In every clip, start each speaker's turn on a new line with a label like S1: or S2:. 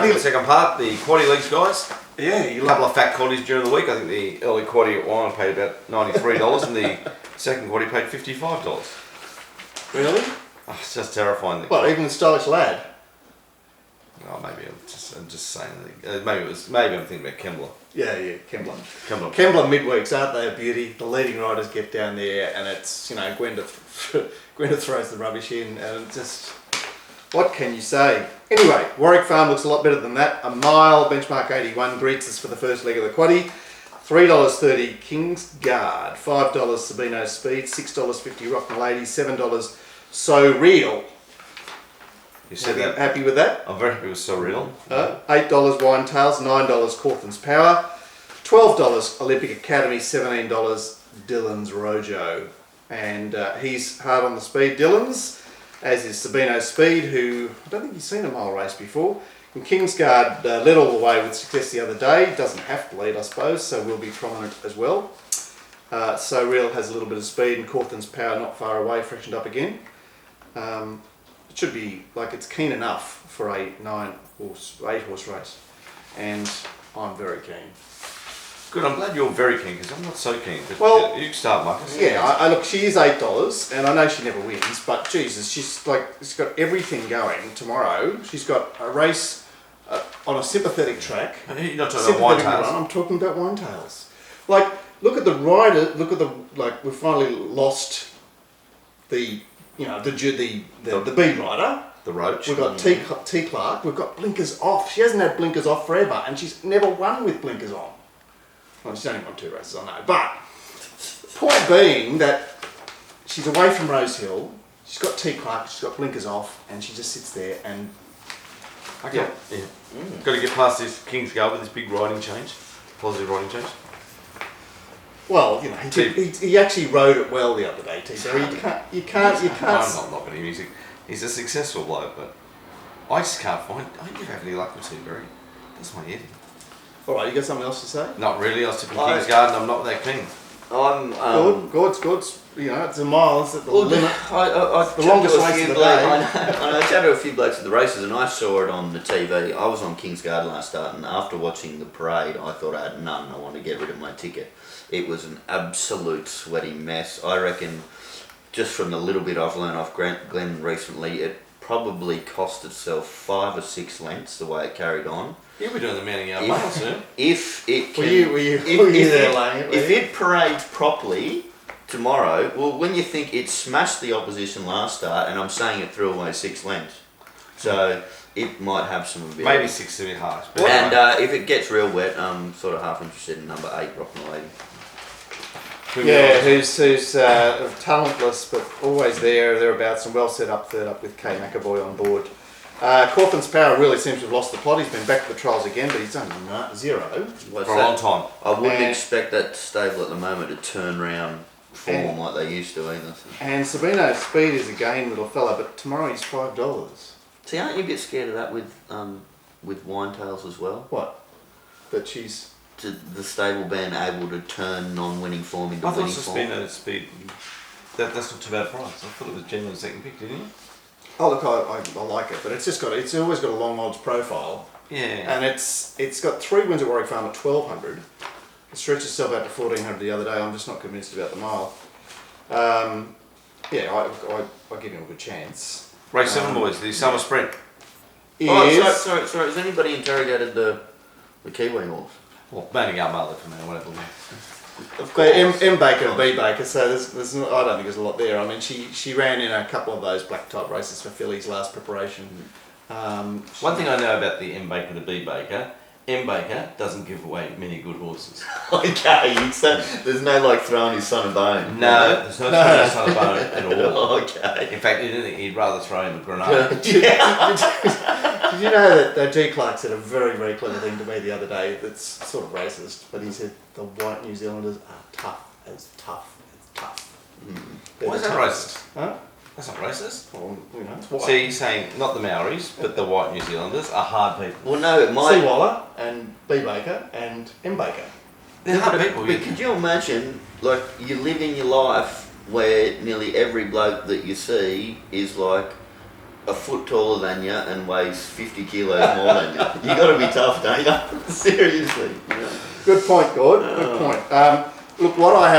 S1: for the second part, the quaddie leagues, guys.
S2: Yeah,
S1: A couple of fat quaddies during the week. I think the early quaddie at Wyman paid about $93 and the second quaddie paid $55.
S2: Really?
S1: Oh, it's just terrifying.
S2: Well, even the stylish lad.
S1: Oh, maybe I'm just saying. Maybe I'm thinking about Kembla.
S2: Yeah, Kembla midweeks, aren't they a beauty? The leading riders get down there, and it's Gwenda throws the rubbish in, and just what can you say? Anyway, Warwick Farm looks a lot better than that. A mile benchmark 81 greets us for the first leg of the quaddie. $3.30 King's Guard, $5 Sabino Speed, $6.50 Rock and Lady, $7 So Real.
S1: You said that.
S2: Happy with that?
S1: I'm very happy with So Real.
S2: $8 Wine Tails, $9 Cortham's Power, $12 Olympic Academy, $17 Dylan's Rojo. And he's hard on the speed, Dylan's, as is Sabino Speed, who I don't think he's seen a mile race before. And Kingsguard led all the way with success the other day. Doesn't have to lead, I suppose, so will be prominent as well. So Real has a little bit of speed, and Cortham's Power not far away, freshened up again. It should be, it's keen enough for a 8-horse race. And I'm very keen.
S1: Good, I'm glad you're very keen, because I'm not so keen. But
S2: well,
S1: you start, Marcus.
S2: Yeah, look, she is $8, and I know she never wins, but Jesus, she's got everything going tomorrow. She's got a race on a sympathetic track.
S1: You're not talking about Winetails.
S2: I'm talking about Winetails. Look at the rider. We've finally lost the B rider.
S1: The Roach.
S2: We've got T Clark. We've got blinkers off. She hasn't had blinkers off forever, and she's never won with blinkers on. Well, she's only won 2 races, I know. But point being that she's away from Rose Hill. She's got T Clark. She's got blinkers off, and she just sits there and.
S1: Okay. Yeah. Got to get past this King's Guard with this big riding change, positive riding change.
S2: Well, he actually rode it well the other day, T. So you can't.
S1: I'm not knocking him. He's a successful bloke, but I just can't find. I don't have any luck with Seabury. That's my head.
S2: All right, you got something else to say?
S1: Not really. I was tipping King's Guard, and I'm not that keen.
S2: God's. It's a mile. It's at the limit.
S3: The longest race of the day. I know. I chatted to a few blokes at the races, and I saw it on the TV. I was on King's Guard last start, and after watching the parade, I thought I had none. I wanted to get rid of my ticket. It was an absolute sweaty mess. I reckon, just from the little bit I've learned off Glenn recently, it probably cost itself 5 or 6 lengths the way it carried on.
S1: You'll be doing the Manning Yard Mile soon.
S3: If it can,
S2: were you there laying it?
S3: If it parades properly tomorrow, well, when you think it smashed the opposition last start, and I'm saying it threw away 6 lengths, so it might have some ability.
S1: Maybe 6 to be harsh.
S3: And if it gets real wet, I'm sort of half interested in number 8, Rock and Lady.
S2: Who's talentless but always thereabouts, and well set up, third up with Kay McAvoy on board. Cortham's Power really seems to have lost the plot. He's been back to the trials again, but he's done 0.
S1: For a long time.
S3: I wouldn't expect that stable at the moment to turn round form like they used to either.
S2: And Sabino Speed is a game little fella, but tomorrow he's $5.
S3: See, aren't you a bit scared of that with Winetails as well?
S2: What? That she's...
S3: the stable being able to turn non-winning form into winning form.
S1: I thought Speed, that's not too bad a price. I thought it was genuine second pick, didn't you?
S2: Oh look, I like it, but it's always got a long odds profile.
S1: Yeah.
S2: And it's got 3 wins at Warwick Farm at 1200. It stretched itself out to 1400 the other day. I'm just not convinced about the mile. I give him a good chance.
S1: Race 7, boys, the summer sprint.
S3: Sorry, has anybody interrogated the Kiwi horse?
S1: Well, Manning Yard Mile for me, whatever.
S2: M Baker and B Baker, so there's not, I don't think there's a lot there. I mean, she ran in a couple of those black type races for fillies last preparation.
S1: One thing I know about the M Baker and the B Baker, M Baker doesn't give away many good horses.
S3: Okay, there's no throwing his son a bone.
S1: No, there's no throwing his son a bone at all.
S3: Okay.
S1: In fact, he'd rather throw him a grenade.
S2: Did you know that G. Clark said a very, very clever thing to me the other day that's sort of racist, but he said the white New Zealanders are tough as tough.
S1: Why is that racist?
S2: Huh?
S1: That's not racist.
S2: Well, it's white.
S1: So you're saying not the Maoris, but the white New Zealanders are hard people.
S3: Well, no,
S2: C. Waller and B. Baker and M. Baker.
S1: They're hard people.
S3: But could you imagine, you live in your life where nearly every bloke that you see is a foot taller than you and weighs 50 kilos more than you. You got to be tough, don't you? Seriously. You know?
S2: Good point, Gord. Good point. Look, what I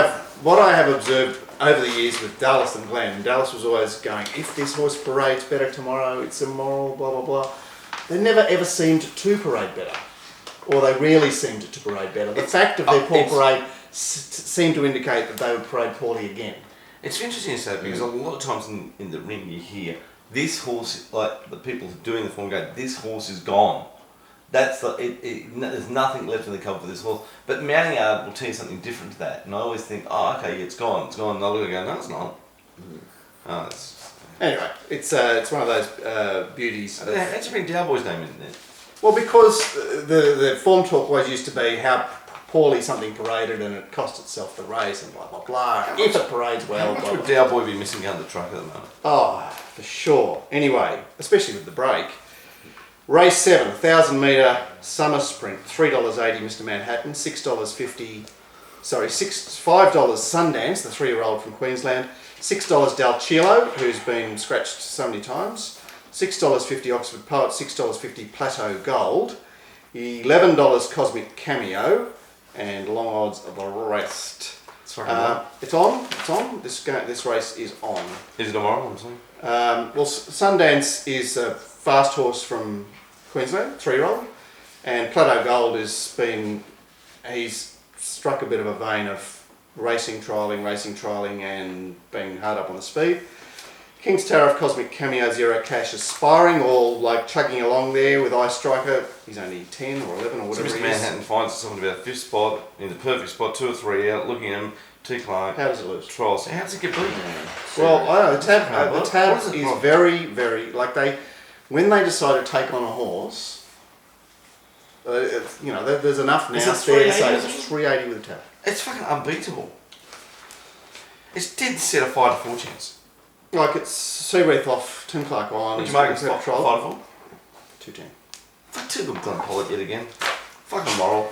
S2: have observed over the years with Dallas and Glenn, Dallas was always going, if this horse parades better tomorrow, it's immoral, blah, blah, blah. They never ever seemed to parade better. Or they rarely seemed to parade better. The fact of their poor parade seemed to indicate that they would parade poorly again.
S1: It's interesting you say that because a lot of times in the ring you hear, this horse, like the people doing the form go, this horse is gone. That's there's nothing left in the cover for this horse. But mounting yard will tell you something different to that. And I always think, oh, okay, it's gone. And I look and go, no, it's not. Oh,
S2: anyway, it's one of those beauties.
S1: How'd you bring Dowboy's name in there?
S2: Well, because the form talk always used to be how poorly something paraded and it cost itself the race and blah, blah, blah. If it parades well,
S1: How
S2: blah,
S1: much would
S2: blah.
S1: Dowboy be missing out of the truck at the moment?
S2: Oh, for sure. Anyway, especially with the break. Race 7, 1,000 metre summer sprint, $3.80 Mr. Manhattan, $5 Sundance, the 3-year-old from Queensland, $6 Del Cielo, who's been scratched so many times, $6.50 Oxford Poet, $6.50 Plateau Gold, $11 Cosmic Cameo, and long odds of the rest.
S1: It's on.
S2: It's on. This race is on.
S1: Is it tomorrow? I'm saying.
S2: Well, Sundance is a fast horse from Queensland, 3-year-old, and Plateau Gold he's struck a bit of a vein of racing trialling, and being hard up on the speed. King's Tariff, Cosmic Cameo, Zero Cash, Aspiring, all like chugging along there with Ice Striker. He's only 10 or 11 or whatever
S1: So Mr.
S2: he is.
S1: Manhattan finds himself in about 5th spot, in the perfect spot, 2 or 3 out, looking at him, T. Clark.
S2: How does it lose?
S1: Trials. How does it get beaten?
S2: Well, I know, the tab
S1: What is it
S2: is
S1: from?
S2: very, very, like when they decide to take on a horse, there's enough now
S1: Is it
S2: there to say
S1: 380?
S2: it's 380 with a tab.
S1: It's fucking unbeatable. It's dead set a 5 to 4 chance.
S2: Like it's Seaworth off Tim Clark Island.
S1: Would you make it
S2: except
S1: 5 to 4?
S2: 210.
S1: Fuck, too good Glenn Pollock yet again. Fucking moral.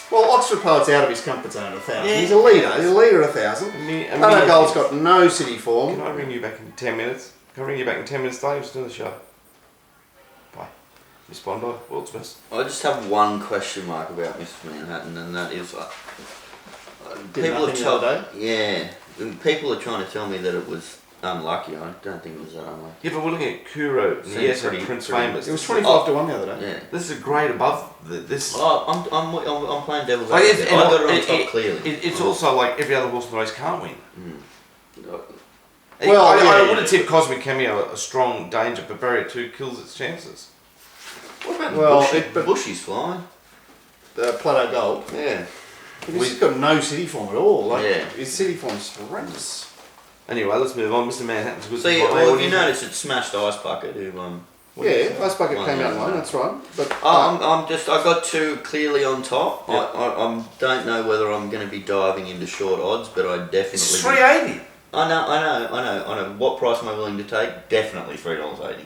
S2: Well, Oxford Poet's out of his comfort zone at 1,000.
S1: Yeah.
S2: He's a leader. He's a leader at 1,000. Plateau Gold's got no city form.
S1: Can I ring you back in 10 minutes? Can I ring you back in 10 minutes, Dave? Just do the show. Bye. Miss Bondi, world's best.
S3: I just have one question mark about Mr. Manhattan, and that is, people have told, people are trying to tell me that it was unlucky. I don't think it was that unlucky.
S1: Yeah, but we're looking at Kuro,
S3: Seems
S1: and
S3: pretty-
S1: Prince
S3: pretty-
S1: Famous.
S2: It was 25 to 1 the other day.
S3: Yeah.
S1: This is a grade above this.
S3: Oh, I'm playing devil's
S1: Like,
S3: advocate. I got it on top clearly.
S1: It's also like every other horse in the race can't win.
S2: Well,
S1: I would have tipped Cosmic Cameo a strong danger, but Barrier 2 kills its chances.
S3: What about
S2: Well,
S3: Bushy's flying?
S2: Plateau Gold.
S3: Yeah.
S2: He's got no city form at all. Like,
S3: Yeah.
S2: his city form's horrendous.
S1: Anyway, let's move on. Mr. Manhattan's good.
S3: See, well, if you notice, it smashed Ice Bucket, who
S2: Yeah, Ice Bucket came out
S3: One,
S2: line, that's right. But
S3: I got 2 clearly on top.
S1: Yeah.
S3: I don't know whether I'm going to be diving into short odds, but I definitely.
S1: It's 380.
S3: I know. What price am I willing to take? Definitely $3.80.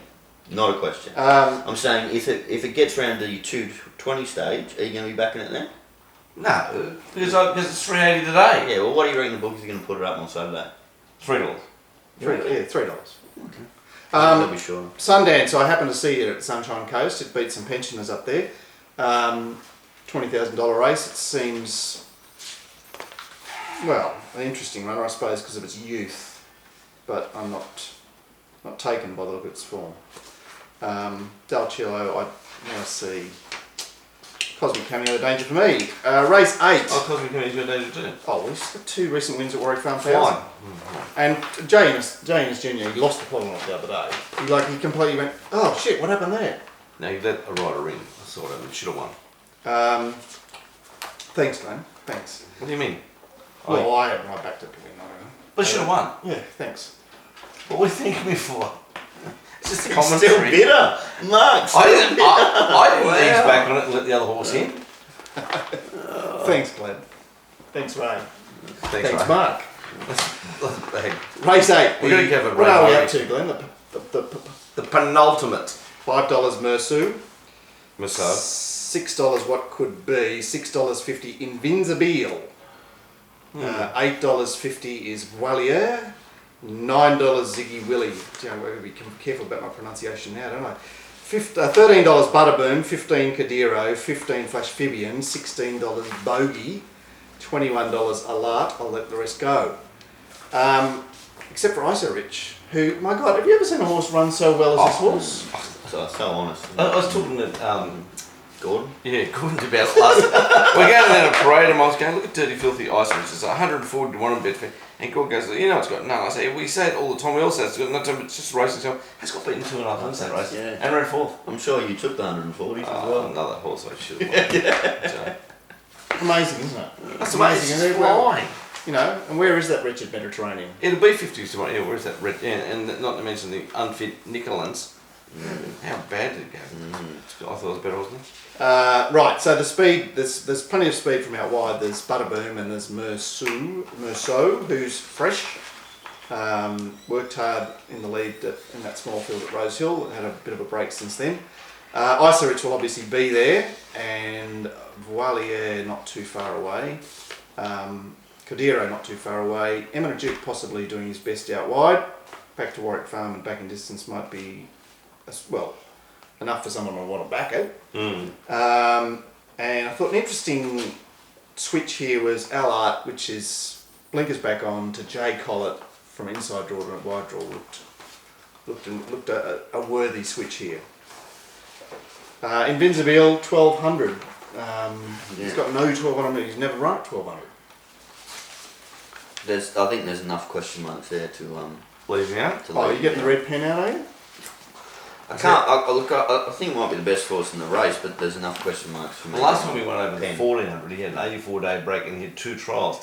S3: Not a question. I'm saying if it gets round to your 220 stage, are you going to be backing it then?
S1: No, because it's 380 today.
S3: Yeah. Well, what do you reckon the bookies are going to put it up on Saturday?
S1: $3.
S2: $3.
S3: I'll be sure.
S2: Sundance, I happened to see it at Sunshine Coast. It beat some pensioners up there. $20,000 race. It seems, well, an interesting runner, I suppose, because of its youth. But I'm not taken by the look of its form. Del Cielo, I now see. Cosmic Cameo, danger for me. Race 8.
S1: Oh, Cosmic Cameo's got danger too.
S2: Oh, we've got 2 recent wins at Warwick Farm
S1: Fine.
S2: 1000. And James Jr., he lost the plot on it the other day. He completely went, oh shit, what happened there?
S1: No, you let a rider in. I saw it. You should have won.
S2: Thanks, Glenn. Thanks.
S1: What do you mean?
S2: Well, I backed it to win. I don't know.
S1: But you should have won.
S2: Yeah, thanks.
S1: What were you thinking me for? It's just a
S3: Still
S1: commentary.
S3: bitter, Mark.
S1: I didn't ease back on it and let the other horse in.
S2: Thanks, Glenn. Thanks, Ray.
S1: Thanks, Ray.
S2: Mark.
S1: Let's bang.
S2: Race 8.
S1: We're gonna give it
S2: What
S1: Ray
S2: are we
S1: Murray.
S2: up to, Glenn?
S1: The penultimate.
S2: $5 Mersu.
S1: Masso.
S2: $6 what could be. $6.50 Invincible. $8.50 is Voilier. $9 Ziggy Willy. You know, I've got to be careful about my pronunciation now, don't I? $13 Butterboom, $15 Kadiro, $15 Flash Fibian, $16 Bogey, $21 Alert. I'll let the rest go. Except for Iso Rich, who, my God, have you ever seen a horse run so well as this horse?
S3: So honest.
S1: I was talking to
S3: Gordon?
S1: Yeah, Gordon's about last. We're going down a parade and I was going, look at Dirty Filthy Ice, which is 140 to 1 in Bedford. And Gordon goes, you know it's got none. I say, we say it all the time, we all say it's got no time, it's just racing. So it's got beaten 2.5 months that race.
S3: Yeah.
S1: And ran fourth.
S3: I'm sure you took the 140s as well.
S1: Another horse I should have won.
S2: Amazing, isn't it?
S1: That's amazing. It's flying.
S2: You know, and where is that wretched Mediterranean?
S1: It'll be 50s tomorrow. Yeah, where's that red? Yeah, and not to mention the unfit Nicolans. How bad did it go? I thought it was better, wasn't it?
S2: Right, so the speed, there's plenty of speed from out wide. There's Butterboom and there's Merceau, who's fresh. Worked hard in the lead in that small field at Rosehill and had a bit of a break since then. Isorich will obviously be there, and Voilier not too far away. Cordero not too far away. Eminent Duke possibly doing his best out wide. Back to Warwick Farm and back in distance might be, well, enough for someone to want to back it. And I thought an interesting switch here was Allard, which is blinkers back on to Jay Collett from inside draw to wide draw. Looked a worthy switch here. Invincible 1200. He's got no 1200. He's never run at 1200.
S3: I think there's enough question marks there to
S1: leave me out.
S2: Oh, you getting the red pen out, are you?
S3: I can't. I think it might be the best horse in the race, but there's enough question marks for me.
S1: The last time we went over the 1400, he had an 84-day break and he had 2 trials.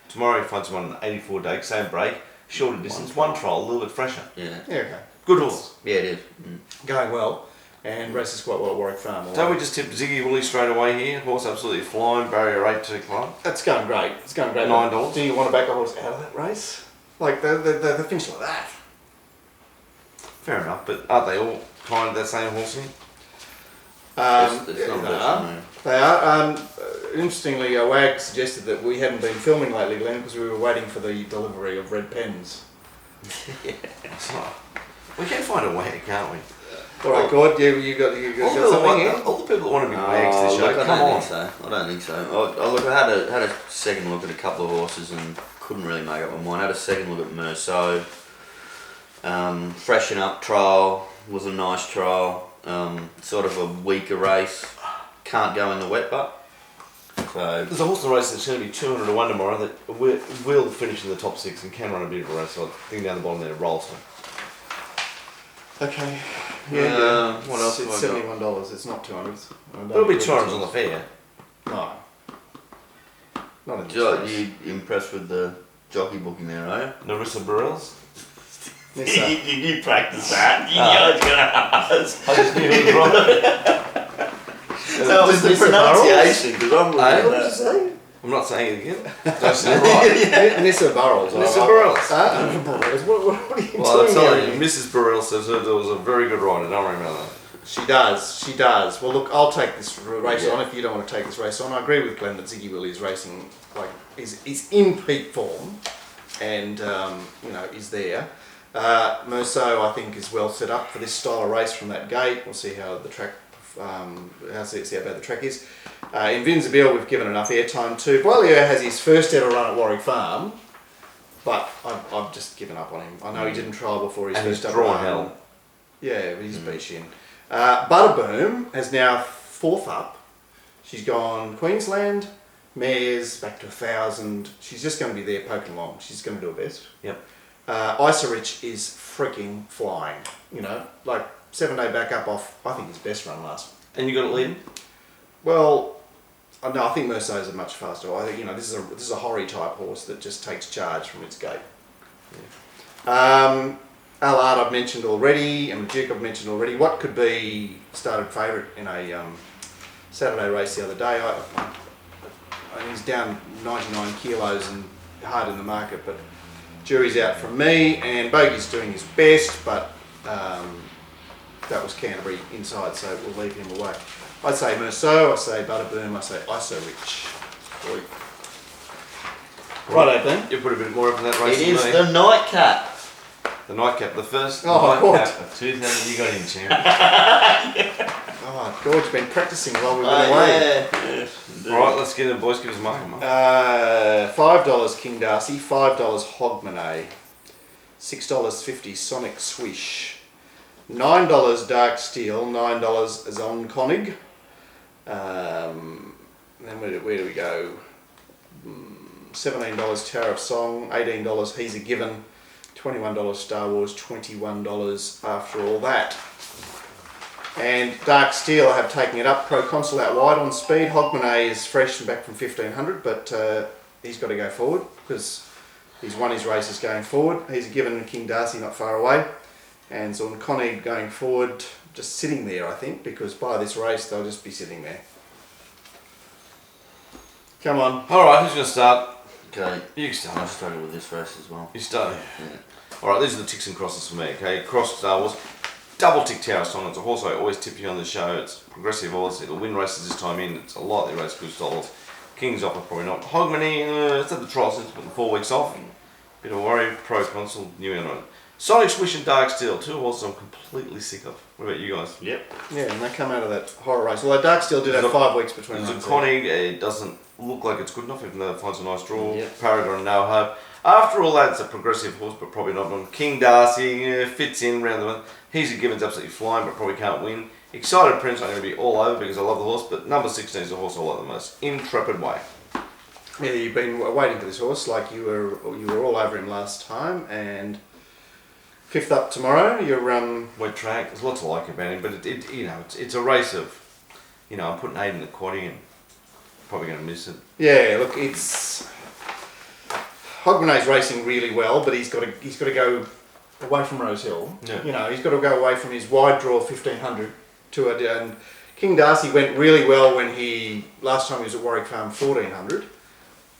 S1: Tomorrow he finds one an 84-day, same break, shorter distance, one trial, a little bit fresher.
S3: Yeah.
S2: Yeah, okay.
S1: Good horse.
S3: Yeah, it is.
S2: Going well, and races quite well at Warwick Farm.
S1: So we just tipped Ziggy Willy straight away here. Horse absolutely flying, barrier 8 to climb.
S2: That's going great. It's going great.
S1: $9.
S2: Do you want to back a horse out of that race? Like they finish like that.
S1: Fair enough, but aren't they all kind of that same horse here?
S3: It's not
S2: They are. Interestingly, WAG suggested that we hadn't been filming lately, Glenn, because we were waiting for the delivery of red pens.
S1: So, we can find a way, can't we?
S2: All right, God, you got something here?
S1: All the people that want to be wags this show,
S3: look,
S1: come on.
S3: I don't think so. Look, I had a second look at a couple of horses and couldn't really make up my mind. I had a second look at Merceau. Freshen up trial was a nice trial. Sort of a weaker race. Can't go in the wet butt. So
S1: there's a horse in the race that's going to be 200 to 1 tomorrow that will finish in the top 6 and can run a bit of a race. So I think down the bottom there, rolls him.
S2: Okay. Yeah.
S3: What else?
S2: It's $71. It's not $200.
S1: It'll be 200 on the fair.
S2: No. Not in
S3: Are you impressed with the jockey booking there, are you?
S1: Narissa Burrells?
S3: You practice that. You know it's gonna ask.
S1: I just knew it was wrong.
S3: That was the pronunciation, because I'm looking at
S2: What did you
S3: that.
S2: say?
S1: I'm not saying it again. That's not right.
S2: Nissa Burrells.
S1: Nissa Burrells.
S2: Burrells. What are you
S1: Well, I'm
S2: doing
S1: telling
S2: here?
S1: you, Mrs. Burrell says that there was a very good rider. Don't worry about that.
S2: She does. Well, look, I'll take this race on if you don't want to take this race on. I agree with Glenn that Ziggy Willy is racing, like, is in peak form and, is there. Merceau, I think, is well set up for this style of race from that gate. We'll see how the track, see how bad the track is. Invincible, we've given enough airtime to. Boilier has his first ever run at Warwick Farm, but I've just given up on him. I know he didn't trial before his
S1: And
S2: first
S1: he's
S2: ever
S1: drawn
S2: run.
S1: hell.
S2: Yeah, but he's a beach in. Butterboom has now 4th up. She's gone Queensland, mares back to 1,000. She's just going to be there poking along. She's going to do her best.
S1: Yep.
S2: Isorich is freaking flying. Like 7-day back up off, I think his best run last.
S1: And you got it leading?
S2: Well, no, I think Merceau's a much faster. I think this is a Horry type horse that just takes charge from its gate. Yeah. Allard I've mentioned already, and Duke I've mentioned already. What could be started favourite in a Saturday race the other day? He's down 99 kilos and hard in the market, but jury's out from me, and Bogey's doing his best, but that was Canterbury inside, so we'll leave him away. I'd say Merceau, I say Butterboom, I say Isorich. Right, then.
S1: You put a bit more up in that race.
S3: It
S1: than
S3: is
S1: me.
S3: the nightcap.
S1: The nightcap, the first
S2: God.
S1: nightcap of 2000. You got him, champ.
S2: Oh, George's been practicing while we've been away.
S3: Yeah.
S1: All right, let's get it, boys. Give us a mark, mate.
S2: $5 King Darcy, $5 Hogmanay, $6.50 Sonic Swish, $9 Dark Steel, $9 Zonkonig. Then where do we go? $17 Tower of Song, $18 He's a Given, $21 Star Wars, $21 after all that. And Dark Steel, I have taken it up. Pro Consul out wide on speed. Hogmanay is fresh and back from 1500, but he's got to go forward because he's won his races going forward. He's a Given King Darcy not far away. And Zonkonig going forward, just sitting there, I think, because by this race they'll just be sitting there. Come on.
S1: All right, who's going to start?
S3: Okay.
S1: You can start.
S3: I struggle with this race as well.
S1: You start.
S3: Yeah.
S1: All right, these are the ticks and crosses for me. Okay, cross Star Wars. Double tick Tower Song. It's a horse I always tip you on the show. It's progressive odds. It'll win races this time in. It's a lightly raced good styles. King's Offer probably not. Hogmanay, it's at the trial since put the 4 weeks off. Bit of a worry. Pro Consul, New England. Sonic Swish and Dark Steel, 2 horses I'm completely sick of. What about you guys?
S3: Yep.
S2: Yeah, and they come out of that horror race. Although Dark Steel did have 5 weeks between runs.
S1: Zonkonig, it doesn't look like it's good enough, even though it finds a nice draw.
S3: Yep.
S1: Paragon, no hope. After all that, it's a progressive horse, but probably not one. King Darcy fits in round the one. He's a Given's absolutely flying, but probably can't win. Excited Prince, I'm going to be all over because I love the horse, but number 16 is the horse I like the most. Intrepid Way.
S2: Yeah, you've been waiting for this horse like you were all over him last time, and 5th up tomorrow. You're
S1: Wet track. There's lots I like about him, but it's a race of, I'm putting 8 in the quaddie and probably going to miss it.
S2: Yeah, look, it's Hogmanay's racing really well, but he's got to go away from Rose Hill.
S1: Yeah.
S2: He's got to go away from his wide draw 1500 to it. And King Darcy went really well when last time he was at Warwick Farm 1400,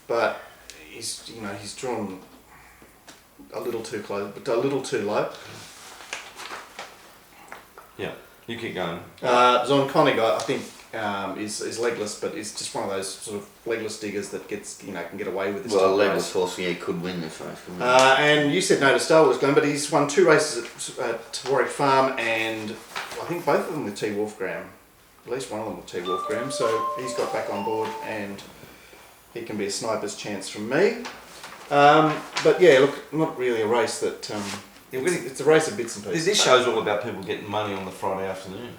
S2: but he's drawn a little too close, but a little too low.
S1: Yeah, you keep going.
S2: Zonkonig, I think, is legless, but it's just one of those sort of legless diggers that can get away with this.
S3: Well, a
S2: type of
S3: legless
S2: race.
S3: horse, yeah, could win this race. Couldn't
S2: And you said no to Star Wars, Glenn, but he's won 2 races at Warwick Farm, and I think both of them with T. Wolfgram. At least one of them with T. Wolfgram, so he's got back on board, and he can be a sniper's chance from me. But yeah, look, not really a race that. It's a race of bits and pieces.
S1: This show's all about people getting money on the Friday afternoon.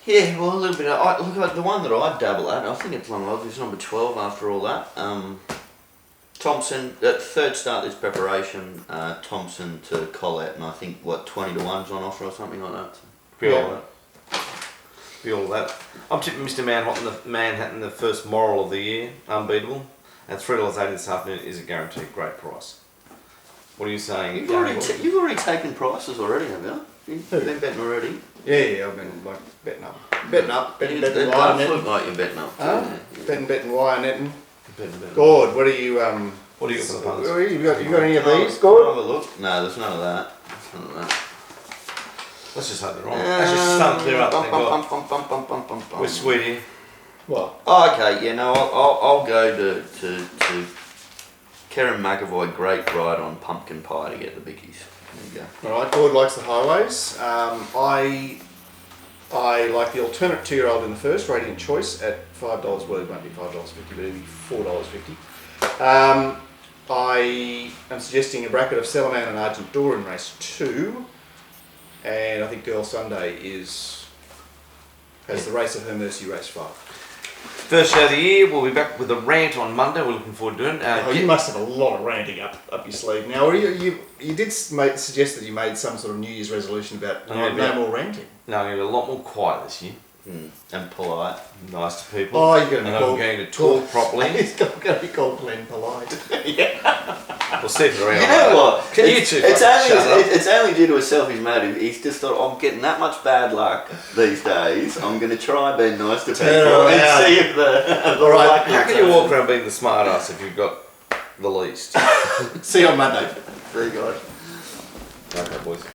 S3: Yeah, well, a little bit. Look at the one that I dabble at. I think it's long odds. It's number 12 after all that. Thompson, third start this preparation. Thompson to Collette, and I think 20 to 1's on offer or something like that.
S1: Be all that. I'm tipping Mr. Manhattan the first moral of the year, unbeatable, and $3.80 this afternoon is a guaranteed great price. What are you saying?
S3: You've already taken prices already, have you? You've been betting already.
S2: Yeah, I've been betting up, betting
S3: It
S2: wire
S3: does look
S2: netting.
S3: like you're betting up.
S2: Betting wire netting.
S1: Bet.
S2: Gord, what are you?
S1: What do you got for the punters?
S2: You got any of these, Gord?
S3: Have a look. No, there's none of that.
S1: Let's just hope they're wrong. Actually, start clear up. Thank God. We're sweet here.
S2: What?
S3: Oh, okay, yeah, no, I'll go to Karen McAvoy, great ride on Pumpkin Pie to get the bickies. There you go.
S2: Alright, Gord likes the highways. I like the alternate 2-year-old in the first, Radiant Choice, at $5. Well, it won't be $5.50, but it'll be $4.50. I am suggesting a bracket of Salaman and Argent Door in race 2. And I think Girl Sunday has the race of Her Mercy, race 5.
S1: First show of the year, we'll be back with a rant on Monday. We're looking forward to doing.
S2: You must have a lot of ranting up your sleeve now. You did suggest that you made some sort of New Year's resolution about no more ranting.
S1: No, I'm going to be a lot more quiet this year.
S3: And polite.
S1: Nice to people.
S2: Oh, you're going to be
S1: I'm going to talk properly.
S2: It's going to be called Glenn Polite. Yeah.
S1: We'll see if around.
S3: You know what?
S1: Can you two shut up?
S3: It's only due to a selfish motive. He's just thought, I'm getting that much bad luck these days. I'm going to try being nice to people and see if the
S2: All right.
S1: How can you walk around being the smart ass if you've got the least?
S2: See you on Monday.
S3: See you guys.
S1: Okay, boys.